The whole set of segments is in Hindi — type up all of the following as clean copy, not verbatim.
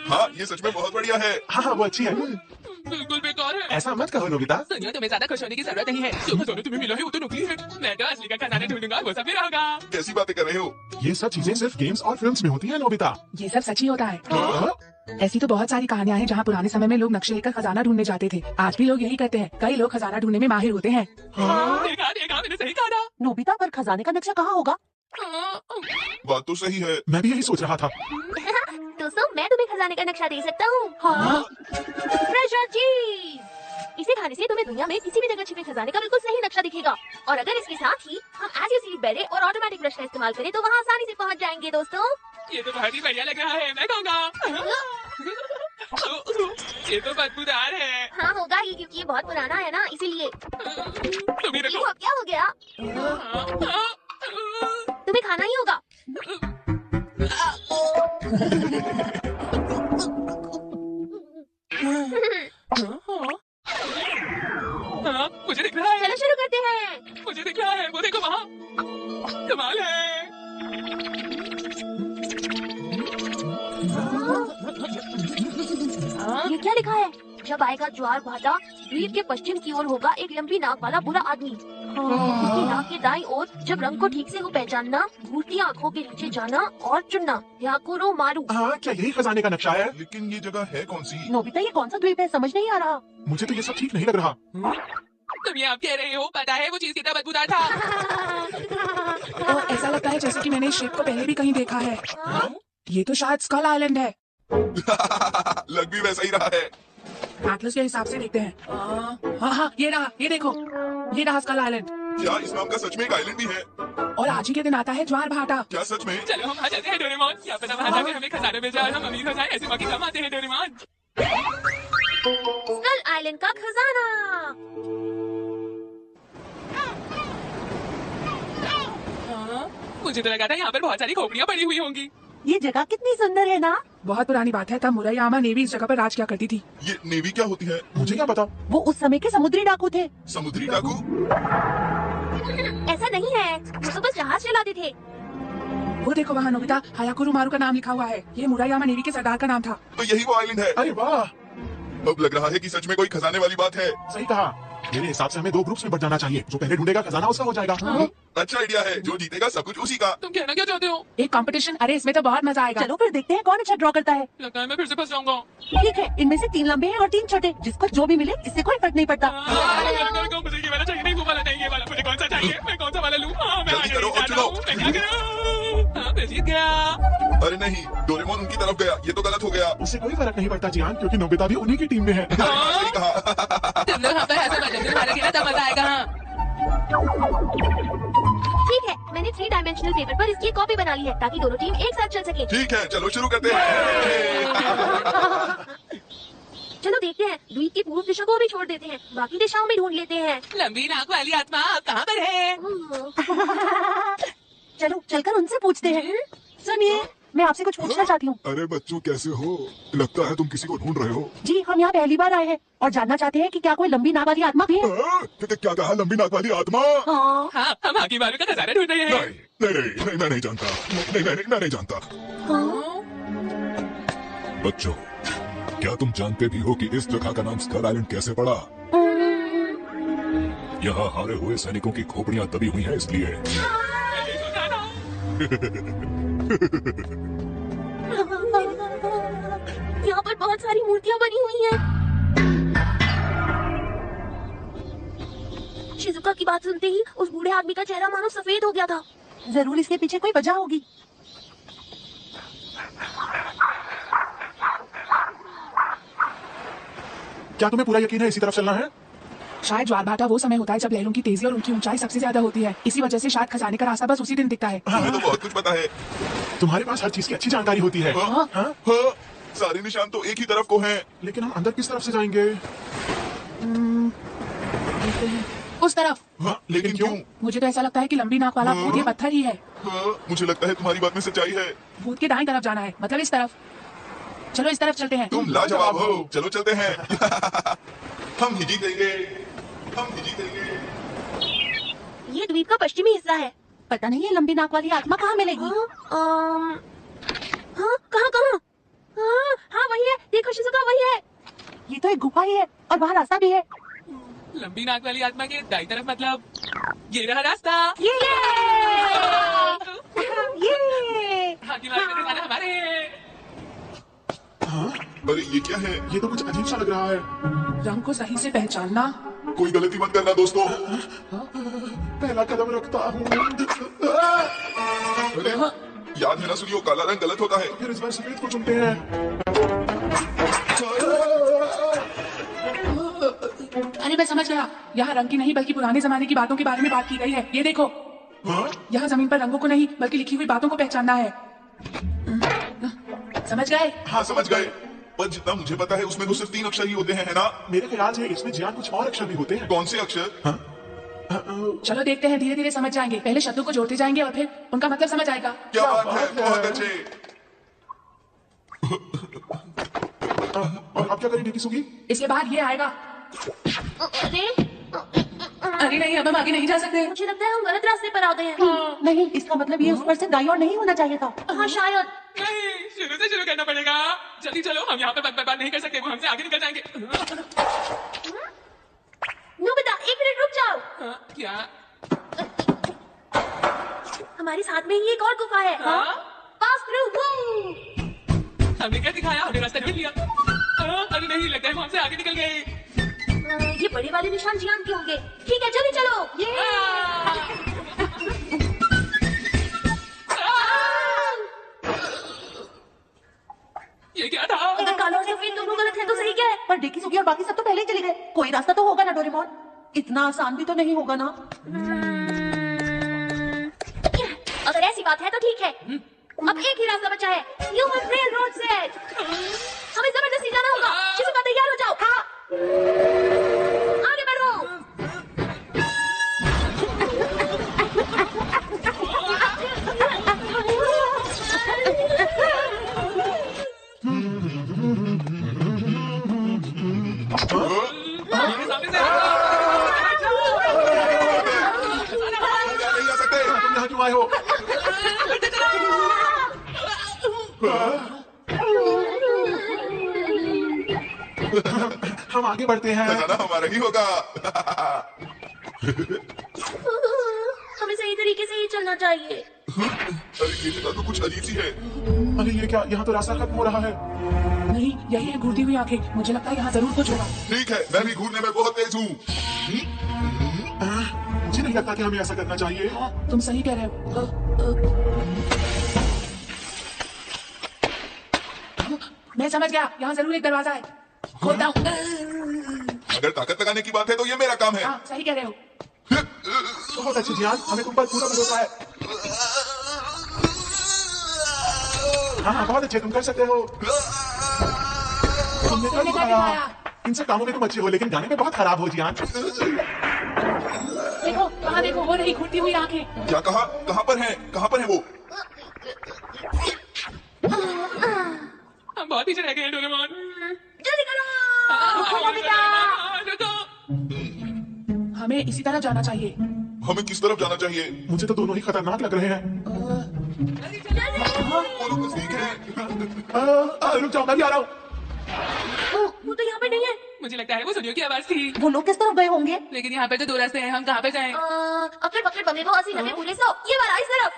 हाँ, ये सच में बहुत बढ़िया है। हाँ वो अच्छी है। बिल्कुल बेकार है। ऐसा मत कहो नोबिता। सोनिया, तुम्हें ज्यादा खुश होने की जरूरत नहीं है। जो खजाना तुम्हें मिला है वो तो नकली है। मैं तो असली का खजाना ढूंढूंगा, वो सब मेरा होगा। कैसी बातें कर रहे हो? ये सब चीजें सिर्फ गेम्स और फिल्म्स में होती है नोबिता। ये सब सच ही होता है। हाँ? ऐसी तो बहुत सारी कहानियां हैं जहाँ पुराने समय में लोग नक्शे लेकर खजाना ढूंढने जाते थे। आज भी लोग यही करते हैं। कई लोग खजाना ढूंढने में माहिर होते हैं। देखा देखा, मैंने सही कहा था। नोबिता, पर खजाने का नक्शा कहाँ होगा? बात तो सही है। मैं भी यही सोच रहा था। दोस्तों, मैं तुम्हें खजाने का नक्शा दे सकता हूँ। हाँ? ट्रेजर चीज। इसे खाने से तुम्हें दुनिया में किसी भी जगह छिपे खजाने का बिल्कुल सही नक्शा दिखेगा। और अगर इसके साथ ही हम एज यू सीड बेरे और ऑटोमेटिक ब्रश का इस्तेमाल करें तो वहाँ आसानी से पहुँच जाएंगे। दोस्तों, ये तो बहुत ही बढ़िया लग रहा है, मैं कहूँगा। ये तो बदबूदार है। हाँ होगा ही, क्योंकि ये बहुत पुराना है ना, इसीलिए। तुम्हें रखो। क्यों, क्या हो गया? तुम्हें खाना ही होगा। हाँ, मुझे दिख रहा है। चलो शुरू करते हैं। मुझे दिख रहा है, वो देखो वहाँ। कमाल है। ये क्या लिखा है? जब आएगा ज्वार भाटा, द्वीप के पश्चिम की ओर होगा एक लंबी नाक वाला बुरा आदमी। उसकी नाक के दाईं ओर जब रंग को ठीक से हो पहचानना, घूरती आँखों के नीचे जाना और चुनना। याकुरो मारू। हाँ, क्या यही खजाने का नक्शा है? लेकिन ये जगह है कौन सी? नोबिता, ये कौन सा द्वीप है? समझ नहीं आ रहा। मुझे तो ये सब ठीक नहीं लग रहा। तुम ये आप कह रहे हो, पता है वो चीज कितना बदबूदार था। तो ऐसा लगता है जैसे कि मैंने इस शेप को पहले भी कहीं देखा है। ये तो शायद स्कल आइलैंड है। लग भी वैसा ही रहा है। एटलस के हिसाब से देखते हैं। हाँ हाँ, ये रहा, ये देखो, ये रहा स्कल आइलैंड। क्या इस नाम का सच में एक आइलैंड भी है? और आज ही के दिन आता है ज्वार भाटा। क्या सच में? चलो हम वहाँ चलते हैं डोरेमोन। क्या पता वहाँ जाकर हमें खजाना मिल जाए और हम अमीर हो जाए। ऐसे मौके कम आते हैं डोरेमोन। स्कल आइलैंड का खजाना। मुझे तो लगा था यहाँ पर बहुत सारी खोपड़ियाँ पड़ी हुई होंगी। ये जगह कितनी सुंदर है ना? बहुत पुरानी बात है, तब मुरायामा नेवी इस जगह पर राज किया करती थी। ये नेवी क्या होती है? मुझे क्या पता। वो उस समय के समुद्री डाकू थे। समुद्री डाकू? ऐसा नहीं है, वो तो बस जहाज चलाते थे। वो देखो वहाँ नोबिता, हायाकुरो मारू का नाम लिखा हुआ है। ये मुरायामा नेवी के सरदार का नाम था। तो यही वो आइलैंड है। अरे वाह, अब लग रहा है कि सच में कोई खजाने वाली बात है। सही कहा। मेरे हिसाब से हमें 2 ग्रुप्स में बट जाना चाहिए। जो पहले ढूंढेगा खजाना उसका हो जाएगा। अच्छा आइडिया है। जो जीतेगा सब कुछ उसी का। तुम कहना क्या चाहते हो? एक कंपटीशन। अरे इसमें तो बहुत मजा आएगा। चलो फिर देखते हैं कौन अच्छा ड्रॉ करता है। लगता है मैं फिर से फंस जाऊंगा। ठीक है, इनमें से 3 लंबे हैं और 3 छोटे। जिसको जो भी मिले इससे कोई फर्क नहीं पड़ता। मुझे ये वाला चाहिए नहीं, वो वाला नहीं, ये वाला। मुझे कौन सा चाहिए? मैं कौन सा वाला लूँ? हाँ, मैं जल्दी आगे करो नहीं और जा रहा चुनो। हूँ। मैं क्या करूँ? हाँ, मैं जीत गया। अरे नहीं, डोरेमोन उनकी तरफ गया। ये तो गलत हो गया। उससे कोई फर्क नहीं पड़ता जियान, क्योंकि नोबिता भी उन्हीं की टीम में है। सही कहा। तुम लोग हम पर ऐसा बदलते मारोगे ना, तब मजा आएगा। ठीक है, मैंने 3 डायमेंशनल पेपर पर इसकी कॉपी बना ली है ताकि दोनों टीम एक साथ चल सके। ठीक है, चलो शुरू करते हैं। चलो देखते हैं, द्वीप की पूर्व दिशा को भी छोड़ देते हैं, बाकी दिशाओं में ढूंढ लेते हैं। लंबी नाक वाली आत्मा आप कहाँ पर है? चलो चलकर उनसे पूछते हैं। सुनिए, मैं आपसे कुछ पूछना चाहती हूँ। अरे बच्चों, कैसे हो? लगता है तुम किसी को ढूंढ रहे हो। जी, हम यहाँ पहली बार आए हैं और जानना चाहते हैं कि क्या कोई लंबी नाक वाली आत्मा भी है? क्या कहा? लंबी नाक वाली आत्मा? हाँ। हाँ, हम आगे बालों का खजाना ढूंढ रहे हैं। नहीं नहीं नहीं, मैं नहीं जानता। मैं नहीं जानता। बच्चों, क्या तुम जानते भी हो कि इस जगह का नाम स्कल आइलैंड कैसे पड़ा? यहाँ हारे हुए सैनिकों की खोपड़ियाँ दबी हुई हैं, इसलिए। यहाँ पर बहुत सारी मूर्तियाँ बनी हुई हैं। शिजुका की बात सुनते ही उस बूढ़े आदमी का चेहरा मानो सफेद हो गया था। जरूर इसके पीछे कोई वजह होगी। क्या तुम्हें पूरा यकीन है इसी तरफ चलना है? शायद ज्वार भाटा वो समय होता है जब लहरों की तेजी और उनकी ऊंचाई सबसे ज्यादा होती है। इसी वजह से शायद खजाने का रास्ता बस उसी दिन दिखता है। हमें तो बहुत कुछ पता है। तुम्हारे पास हर चीज की अच्छी जानकारी होती है। हाँ? हाँ? हाँ, सारे निशान तो एक ही तरफ को हैं। लेकिन हम अंदर किस तरफ से जाएंगे? उस तरफ। हाँ, लेकिन क्यों? मुझे तो ऐसा लगता है कि लंबी नाक वाला भूत ये पत्थर ही है। हाँ, मुझे लगता है तुम्हारी बात में सच्चाई है। भूत के दाईं तरफ जाना है, मतलब इस तरफ। चलो इस तरफ चलते हैं। तुम लाजवाब हो। चलो चलते हैं। हम ही जीतेंगे। हम ही जीतेंगे। ये द्वीप का पश्चिमी हिस्सा है। पता नहीं ये लंबी नाक वाली आत्मा कहाँ मिलेगी। हाँ, कहाँ कहाँ? हाँ, वही ये तो एक गुफा ही है और वहाँ रास्ता भी है। लंबी नाक वाली आत्मा के दाई तरफ मतलब ये रहा रास्ता। ये हाथी वाले का खाना हमारे। हाँ अरे ये क्या है? ये तो कुछ अजीब सा लग रहा है। रंग को सही से पहचानना। कोई गलती मत करना दोस्तों। पहला कदम रखता हूँ। अरे याद है ना सुनियो, काला रंग गलत होता है। फिर इस बार सफेद को चुनते हैं। अरे मैं समझ गया, यहाँ रंग की नहीं बल्कि पुराने जमाने की बातों के बारे में बात की गई है। ये देखो, हाँ? यहाँ जमीन पर रंगों को नहीं बल्कि लिखी हुई बातों को पहचानना है। समझ गए? हाँ समझ गए, पर जितना मुझे पता है उसमें तो सिर्फ 3 अक्षर ही होते हैं, है ना? मेरे ख्याल से इसमें जियान कुछ और अक्षर भी होते हैं। कौन से अक्षर? चलो देखते हैं, धीरे धीरे समझ जाएंगे। पहले शब्दों को जोड़ते जाएंगे और फिर उनका मतलब समझ आएगा। क्या बात है, बहुत अच्छे। और अब क्या करेंगे किसुगी? इसके बाद ये आएगा। अरे अरे नहीं, अब हम आगे नहीं जा सकते। मुझे लगता है हम गलत रास्ते पर आ गए हैं। नहीं, इसका मतलब ये उस पर से दाईं ओर नहीं होना चाहिए था। हाँ शायद। नहीं, शुरू से शुरू करना पड़ेगा। जल्दी चलो, हम यहाँ पे वक्त बर्बाद नहीं कर सकते, वो हमसे आगे निकल जाएंगे। नोबिता, 1 मिनट रुक जाओ। क्या? हमारे साथ में ही एक और गुफा है। हाँ? Pass through. हमने क्या दिखाया? हमने रास्ता ढूंढ लिया। अरे नहीं, लगता है वो हमसे आगे निकल गए। ये बड़े वाले निशान जियान के होंगे। ठीक है, जल्दी चलो। ये क्या था? अगर काला और सफेद दोनों गलत है तो सही क्या है? पर डेकी सुगी और बाकी सब तो पहले ही चले गए। कोई रास्ता तो होगा ना डोरेमोन? इतना आसान भी तो नहीं होगा ना। अगर ऐसी बात है तो ठीक है। अब एक ही रास्ता बचा है। Human rail road set. हमें जबरदस्ती जाना होगा। शिजुका, तैयार हो जाओ। हाँ। आगे बढ़ो। मेरे सामने से नहीं आ सकते। तुम यहाँ क्यों आए हो? हम आगे बढ़ते हैं। खजाना हमारा ही होगा। हमें सही तरीके से ही चलना चाहिए। अरे ये जगह तो कुछ अजीब सी है। अरे ये क्या, यहाँ तो रास्ता खत्म हो रहा है। नहीं, यही है घूरती हुई आंखें। मुझे लगता है यहाँ जरूर कुछ होगा। ठीक है, मैं भी घूरने में बहुत तेज हूँ। मुझे नहीं लगता कि हमें ऐसा करना चाहिए। हाँ, तुम सही कह रहे हो। मैं समझ गया, यहाँ जरूर एक दरवाजा है। खोलता हूँ। अगर ताकत लगाने की बात है तो ये मेरा काम है। हाँ, सही कह रहे हो। बहुत अच्छे जियान, हमें तुम पर पूरा भरोसा है। हाँ, बहुत अच्छे, तुम कर सकते हो। तुमने कर दिखाया। इन सब कामों में तुम अच्छे हो, लेकिन गाने में बहुत खराब हो जियान। देखो, वहाँ देखो, वो रही घूरती हुई आंखें। क्या कहा? कहाँ पर है? कहाँ पर है वो? हम बहुत पीछे रह गए हैं डोरेमोन। जल्दी करो। रुको। हमें इसी तरफ जाना चाहिए। हमें किस तरफ जाना चाहिए? मुझे तो दोनों ही खतरनाक लग रहे हैं। वो लोग नजदीक है। रुक जाओ, मैं भी आ रहा हूँ। वो तो यहाँ पे नहीं है। मुझे लगता है वो सुनियो की आवाज थी। वो लोग किस तरफ गए होंगे? लेकिन यहाँ पे तो 2 रास्ते हैं, हम कहाँ पे जाएं? अकड़ पकड़ बमे वो 80 90 पूरे 100। ये वाला इस तरफ।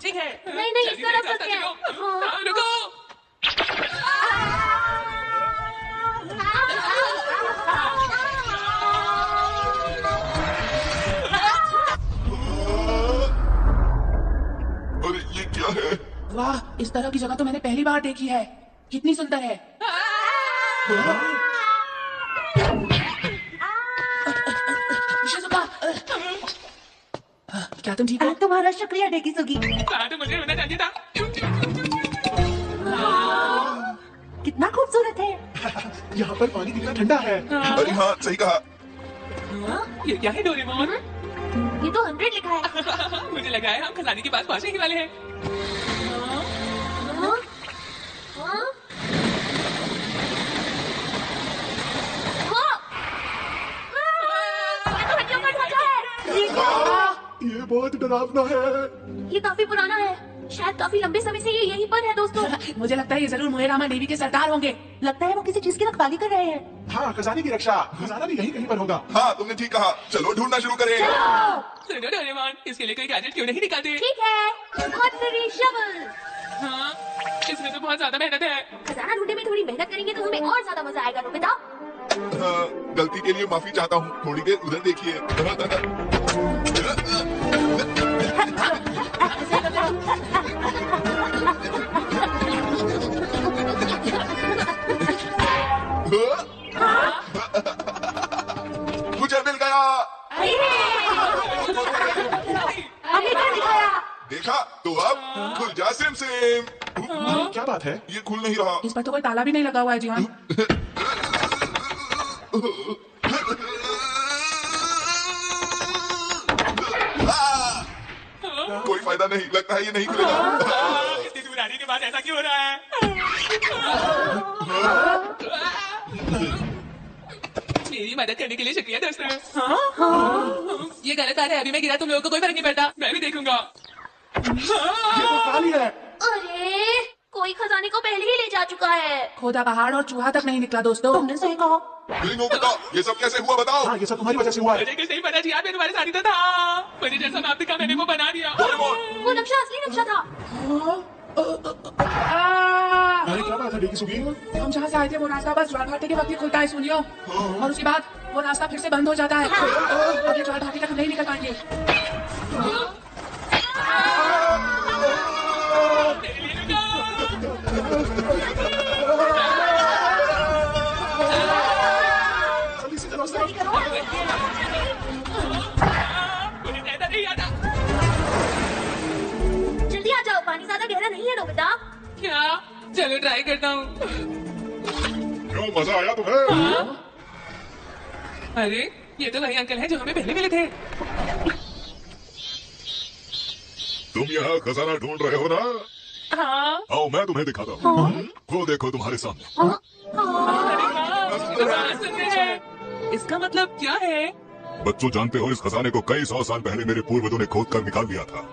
ठीक है। नहीं, नहीं, इस जल्दी तरफ से चलते हैं। रास्ता चुनो। रुको। अरे ये क्या है? वाह, इस तरह की जगह तो मैंने पहली बार देखी है। कितनी सुंदर है। शिजुका, क्या तुम ठीक हो? तुम्हारा शुक्रिया डेकी सुगी। कहा तो मुझे होना चाहिए था। कितना खूबसूरत है। यहाँ पर पानी कितना ठंडा है। अरे हाँ, सही कहा। ये क्या है डोरेमोन? ये तो 100 लिखा है। मुझे लगा है हम खजाने के पास पहुंचने ही वाले हैं। हाँ? हाँ? हाँ? ये तो हड्डियों का ढांचा है। ये बहुत डरावना है। ये काफी पुराना है। शायद काफी लंबे समय से ये यहीं पर है दोस्तों। मुझे लगता है ये जरूर मोएरामा नेवी के सरदार होंगे। लगता है वो किसी चीज की रखवाली कर रहे हैं। हाँ, खजाने की रक्षा। खजाना भी यहीं कहीं पर होगा। हाँ, तुमने ठीक कहा। चलो ढूंढना शुरू करें। सुनो डोरेमोन, इसके लिए कोई गैजेट क्यों नहीं निकालते? ठीक है, ऑर्डिनरी शवल। हाँ, इसमें तो बहुत ज्यादा मेहनत है। खजाना ढूंढने में थोड़ी मेहनत करेंगे तो हमें और ज्यादा मजा आएगा नोबिता। हाँ, गलती के लिए माफी चाहता हूँ। थोड़ी देर उधर देखिए। मुझे मिल गया। हमें क्या दिखाया? देखा तो अब खुल जा सिम सिम। अरे, क्या बात है? ये खुल नहीं रहा। इस पर तो कोई ताला भी नहीं लगा हुआ है जीवन। कोई फायदा नहीं, लगता है ये नहीं खुलेगा। इतनी दूर आने के बाद ऐसा क्यों हो रहा है? मेरी मदद करने के लिए शुक्रिया दोस्तों। ये गलत बात है, अभी मैं गिरा तुम लोगों को कोई फर्क नहीं पड़ता। मैं भी देखूंगा। ये तो खाली है। अरे कोई खजाने को पहले ही ले जा चुका है। खोदा पहाड़ और चूहा तक नहीं निकला दोस्तों। तुमने सही कहा। बिलिंगो बताओ, ये सब कैसे हुआ बताओ। हाँ, ये सब तुम्हारी वजह से हुआ है। मुझे कुछ नहीं पता जी, मैं तुम्हारे साथ ही तो था। मुझे जैसा नाम दिखा मैंने वो बना दिया। वो नक्शा असली नक्शा था। अरे, क्या बात है डेकी सुगी? हम जहाँ से आए थे वो रास्ता बस ज्वार भाटे के वक्त ही खुलता है सुनियो। और उसके बाद वो रास्ता फिर से बंद हो जाता है। अब ये ज्वार भाटे तक हम नहीं निकल पाएंगे। जल्दी से चलो, सर। मुझे कहता नहीं आता। जल्दी आ जाओ, पानी ज्यादा गहरा नहीं है नोबिता। क्या? चलो ट्राई करता हूँ। क्यों, मजा आया तुम्हें? अरे ये तो वही अंकल है जो हमें पहले मिले थे। तुम यहाँ खजाना ढूंढ रहे हो ना? हाँ। आओ मैं तुम्हें दिखाता हूँ। वो देखो तुम्हारे सामने। अरे वाह, सुनते हैं। इसका मतलब क्या है? बच्चों, जानते हो इस खजाने को कई 100 साल पहले मेरे पूर्वजों ने खोद कर निकाल दिया था।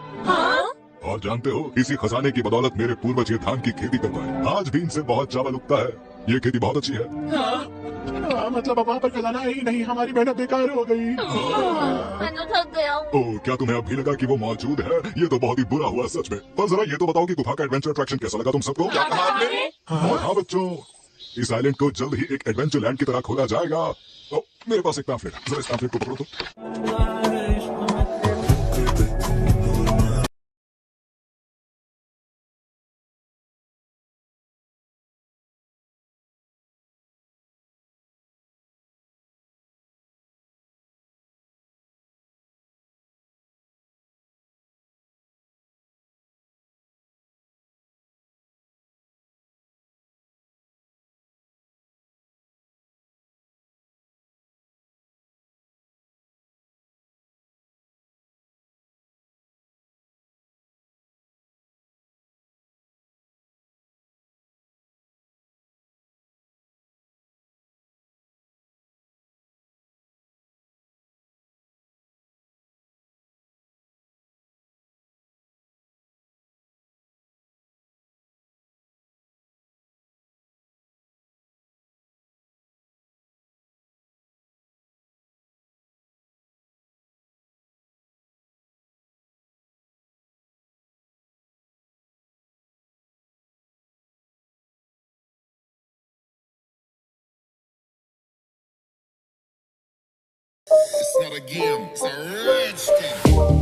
और जानते हो इसी खजाने की बदौलत मेरे पूर्वज ये धान की खेती कर पाए। आज भी इनसे बहुत चावल उगता है। ये खेती बहुत अच्छी है। हाँ, मतलब अब वहाँ पर खजाना है ही नहीं, हमारी मेहनत बेकार हो गई। मैं तो थक गया हूँ। ओह, क्या तुम्हें अब भी लगा कि वो मौजूद है? ये तो बहुत ही बुरा हुआ सच में। पर जरा ये तो बताओ कि गुफा का एडवेंचर अट्रैक्शन कैसा लगा तुम सबको? क्या कहा आपने? और हाँ बच्चों, इस आइलैंड को जल्द ही एक एडवेंचर लैंड की तरह खोला जाएगा। ओ, मेरे पास एक पैम्फलेट, जरा इस पैम्फलेट को पकड़ो तो। It's not a game, it's a rich thing.